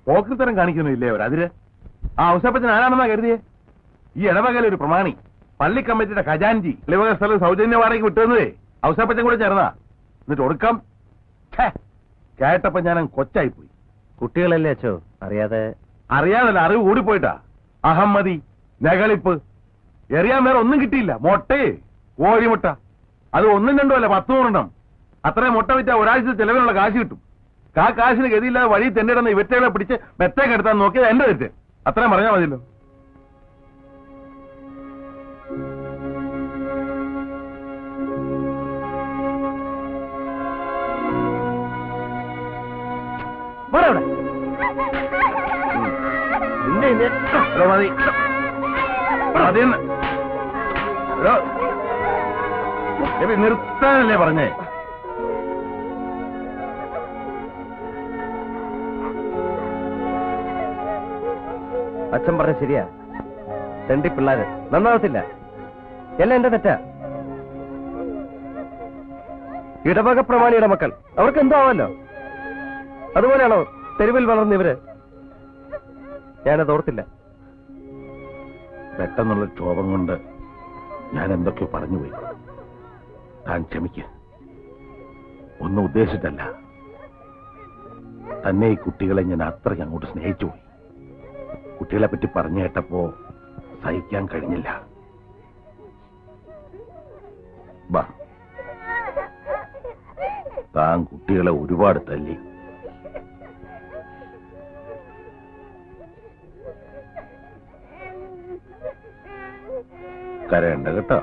പോക്കൃത്തരം കാണിക്കുന്നില്ലേ അവരതിര്? ആ ഔസേപ്പച്ചൻ ആരാണെന്നാ കരുതിയേ? ഈ ഇടവകയിലെ ഒരു പ്രമാണി, പള്ളി കമ്മിറ്റിയുടെ ഖജാൻജി, ഇടവക സ്ഥലം സൗജന്യ വാടകയ്ക്ക് വിട്ടുവന്നതേ ഔസേപ്പച്ചൻ കൂടെ ചേർന്നാ. എന്നിട്ട് ഒടുക്കം കേട്ടപ്പോ ഞാൻ കൊച്ചായിപ്പോയി. കുട്ടികളല്ലേ അച്ഛോ, അറിയാതല്ല, അറിവ് കൂടിപ്പോയിട്ടാ. അഹമ്മദി, നകളിപ്പ്, എറിയാൻ വേറെ ഒന്നും കിട്ടിയില്ല. മൊട്ടേ, കോഴിമുട്ട, അത് ഒന്നും രണ്ടും അല്ല, 10 അത്രയും മുട്ട വിറ്റാ ഒരാഴ്ച ചെലവിനുള്ള കാശ് കിട്ടും. ആ കാശിന് ഗതിയില്ലാതെ വഴി തെന്നിടുന്ന ഇവറ്റകളെ പിടിച്ച് മെത്തേക്ക് എടുത്താൻ നോക്കിയത് എന്റെ തെറ്റ്. അത്രയും പറഞ്ഞാൽ മതിയല്ലോ. നിർത്താനല്ലേ പറഞ്ഞേ? അച്ഛൻ പറഞ്ഞ ശരിയാ. രണ്ടി പിള്ളേര് നന്നാവത്തില്ല. എല്ലാം എന്റെ തെറ്റാ. ഇടവക പ്രമാണിയുടെ മക്കൾ, അവർക്ക് എന്തോ ആവല്ലോ. അതുപോലെയാണോ തെരുവിൽ വളർന്ന ഇവര്? ഞാനത് ഓർത്തില്ല. പെട്ടെന്നുള്ള ക്ഷോഭം കൊണ്ട് ഞാൻ എന്തൊക്കെയോ പറഞ്ഞുപോയി. താൻ ക്ഷമിക്ക്. ഒന്നും ഉദ്ദേശിച്ചിട്ടല്ല. തന്നെ ഈ കുട്ടികളെ ഞാൻ അത്രയ്ക്ക് അങ്ങോട്ട് സ്നേഹിച്ചു പോയി. കുട്ടികളെ പറ്റി പറഞ്ഞു കേട്ടപ്പോ സഹിക്കാൻ കഴിഞ്ഞില്ല. താൻ കുട്ടികളെ ഒരുപാട് തല്ലി. കരയണ്ട കേട്ടോ.